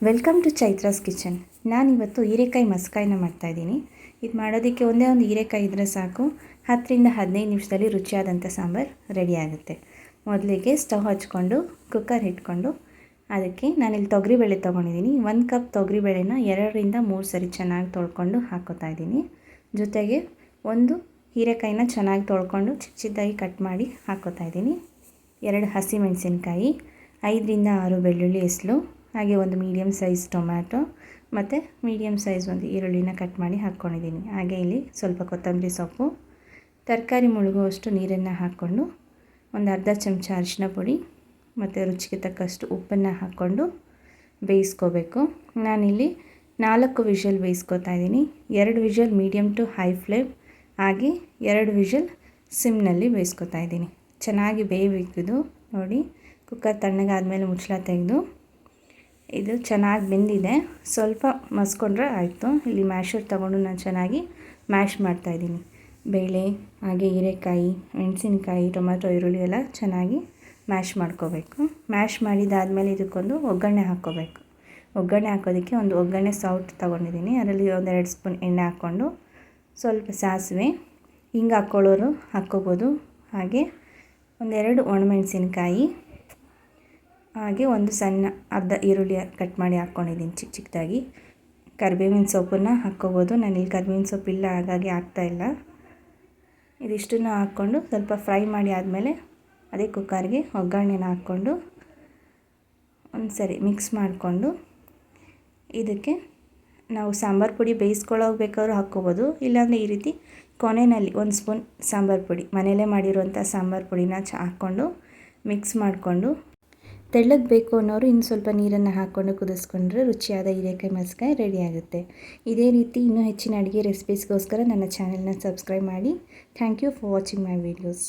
Welcome to Chaitra's kitchen. ನಾನಿವತ್ತು ಹೀರೆಕಾಯಿ ಮಸ್ಕಾಯಿನ ಮಾಡ್ತಾಯಿದ್ದೀನಿ. ಇದು ಮಾಡೋದಕ್ಕೆ ಒಂದೇ ಒಂದು ಹೀರೆಕಾಯಿ ಇದ್ದರೆ ಸಾಕು, 10-15 ನಿಮಿಷದಲ್ಲಿ ರುಚಿಯಾದಂಥ ಸಾಂಬಾರು ರೆಡಿ ಆಗುತ್ತೆ. ಮೊದಲಿಗೆ ಸ್ಟವ್ ಹಚ್ಕೊಂಡು ಕುಕ್ಕರ್ ಇಟ್ಕೊಂಡು ಅದಕ್ಕೆ ನಾನಿಲ್ಲಿ ತೊಗರಿಬೇಳೆ ತೊಗೊಂಡಿದ್ದೀನಿ. 1 ಕಪ್ ತೊಗರಿಬೇಳೆನ 2-3 ಸರಿ ಚೆನ್ನಾಗಿ ತೊಳ್ಕೊಂಡು ಹಾಕ್ಕೋತಾ ಇದ್ದೀನಿ. ಜೊತೆಗೆ ಒಂದು ಹೀರೆಕಾಯಿನ ಚೆನ್ನಾಗಿ ತೊಳ್ಕೊಂಡು ಚಿಕ್ಕ ಚಿಕ್ಕದಾಗಿ ಕಟ್ ಮಾಡಿ ಹಾಕ್ಕೋತಾ ಇದ್ದೀನಿ. 2 ಹಸಿಮೆಣಸಿನ್ಕಾಯಿ, 5-6 ಬೆಳ್ಳುಳ್ಳಿ ಹೆಸಲು, ಹಾಗೆ ಒಂದು ಮೀಡಿಯಮ್ ಸೈಜ್ ಟೊಮ್ಯಾಟೊ ಮತ್ತು ಮೀಡಿಯಮ್ ಸೈಜ್ ಒಂದು ಈರುಳ್ಳಿನ ಕಟ್ ಮಾಡಿ ಹಾಕ್ಕೊಂಡಿದ್ದೀನಿ. ಹಾಗೆ ಇಲ್ಲಿ ಸ್ವಲ್ಪ ಕೊತ್ತಂಬರಿ ಸೊಪ್ಪು, ತರಕಾರಿ ಮುಳುಗುವಷ್ಟು ನೀರನ್ನು ಹಾಕ್ಕೊಂಡು ಒಂದು ಅರ್ಧ ಚಮಚ ಅರಿಶಿನ ಪುಡಿ ಮತ್ತು ರುಚಿಗೆ ತಕ್ಕಷ್ಟು ಉಪ್ಪನ್ನು ಹಾಕ್ಕೊಂಡು ಬೇಯಿಸ್ಕೋಬೇಕು. ನಾನಿಲ್ಲಿ 4 ವಿಷಲ್ ಬೇಯಿಸ್ಕೊತಾ ಇದ್ದೀನಿ. 2 whistle medium to high flame, ಹಾಗೆ 2 ವಿಷಲ್ ಸಿಮ್ನಲ್ಲಿ ಬೇಯಿಸ್ಕೊತಾ ಇದ್ದೀನಿ. ಚೆನ್ನಾಗಿ ಬೇಯಬೇಕಿದು. ನೋಡಿ, ಕುಕ್ಕರ್ ತಣ್ಣಗಾದ್ಮೇಲೆ ಮುಚ್ಚಳ ತೆಗೆದು ಇದು ಚೆನ್ನಾಗಿ ಬೆಂದಿದೆ. ಸ್ವಲ್ಪ ಮಸ್ಕೊಂಡ್ರೆ ಆಯಿತು. ಇಲ್ಲಿ ಮ್ಯಾಶರ್ ತೊಗೊಂಡು ನಾನು ಚೆನ್ನಾಗಿ ಮ್ಯಾಶ್ ಮಾಡ್ತಾಯಿದ್ದೀನಿ. ಬೇಳೆ ಹಾಗೆ ಹೀರೆಕಾಯಿ, ಮೆಣಸಿನ್ಕಾಯಿ, ಟೊಮ್ಯಾಟೊ, ಈರುಳ್ಳಿ ಎಲ್ಲ ಚೆನ್ನಾಗಿ ಮ್ಯಾಶ್ ಮಾಡ್ಕೋಬೇಕು. ಮ್ಯಾಶ್ ಮಾಡಿದಾದಮೇಲೆ ಇದಕ್ಕೊಂದು ಒಗ್ಗರಣೆ ಹಾಕ್ಕೋಬೇಕು. ಒಗ್ಗರಣೆ ಹಾಕೋದಕ್ಕೆ ಒಂದು ಒಗ್ಗರಣೆ ಸೌಟ್ ತೊಗೊಂಡಿದ್ದೀನಿ. ಅದರಲ್ಲಿ 1-2 ಸ್ಪೂನ್ ಎಣ್ಣೆ ಹಾಕ್ಕೊಂಡು ಸ್ವಲ್ಪ ಸಾಸಿವೆ, ಹಿಂಗೆ ಹಾಕ್ಕೊಳ್ಳೋರು ಹಾಕ್ಕೋಬೋದು. ಹಾಗೆ 1-2 ಒಣಮೆಣಸಿನ್ಕಾಯಿ, ಹಾಗೆ ಒಂದು ಸಣ್ಣ ಅರ್ಧ ಈರುಳ್ಳಿ ಕಟ್ ಮಾಡಿ ಹಾಕ್ಕೊಂಡಿದ್ದೀನಿ ಚಿಕ್ಕ ಚಿಕ್ಕದಾಗಿ. ಕರಿಬೇವಿನ ಸೊಪ್ಪನ್ನು ಹಾಕ್ಕೋಬೋದು. ನಾನಿಲ್ಲಿ ಕರಿಬೇವಿನ ಸೊಪ್ಪಿಲ್ಲ, ಹಾಗಾಗಿ ಹಾಕ್ತಾಯಿಲ್ಲ. ಇದಿಷ್ಟನ್ನು ಹಾಕ್ಕೊಂಡು ಸ್ವಲ್ಪ ಫ್ರೈ ಮಾಡಿ ಆದಮೇಲೆ ಅದೇ ಕುಕ್ಕರ್ಗೆ ಒಗ್ಗರಣೆನ ಹಾಕ್ಕೊಂಡು ಒಂದು ಸರಿ ಮಿಕ್ಸ್ ಮಾಡಿಕೊಂಡು ಇದಕ್ಕೆ ನಾವು ಸಾಂಬಾರು ಪುಡಿ ಬೇಯಿಸ್ಕೊಳ್ಳೋಕೆ ಬೇಕಾದ್ರೂ ಹಾಕ್ಕೋಬೋದು. ಇಲ್ಲಾಂದರೆ ಈ ರೀತಿ ಕೊನೆಯಲ್ಲಿ 1 ಸ್ಪೂನ್ ಸಾಂಬಾರು ಪುಡಿ, ಮನೆಯಲ್ಲೇ ಮಾಡಿರುವಂಥ ಸಾಂಬಾರು ಪುಡಿನ ಹಾಕ್ಕೊಂಡು ಮಿಕ್ಸ್ ಮಾಡಿಕೊಂಡು, ತೆಳ್ಳಗೆ ಬೇಕು ಅನ್ನೋರು ಇನ್ನು ಸ್ವಲ್ಪ ನೀರನ್ನು ಹಾಕ್ಕೊಂಡು ಕುದಿಸ್ಕೊಂಡ್ರೆ ರುಚಿಯಾದ ಹೀರೆಕಾಯಿ ಮಸ್ಕಾಯಿ ರೆಡಿ ಆಗುತ್ತೆ. ಇದೇ ರೀತಿ ಇನ್ನೂ ಹೆಚ್ಚಿನ ಅಡುಗೆ ರೆಸಿಪೀಸ್ಗೋಸ್ಕರ ನನ್ನ ಚಾನೆಲ್ನ ಸಬ್ಸ್ಕ್ರೈಬ್ ಮಾಡಿ. Thank you for watching my videos.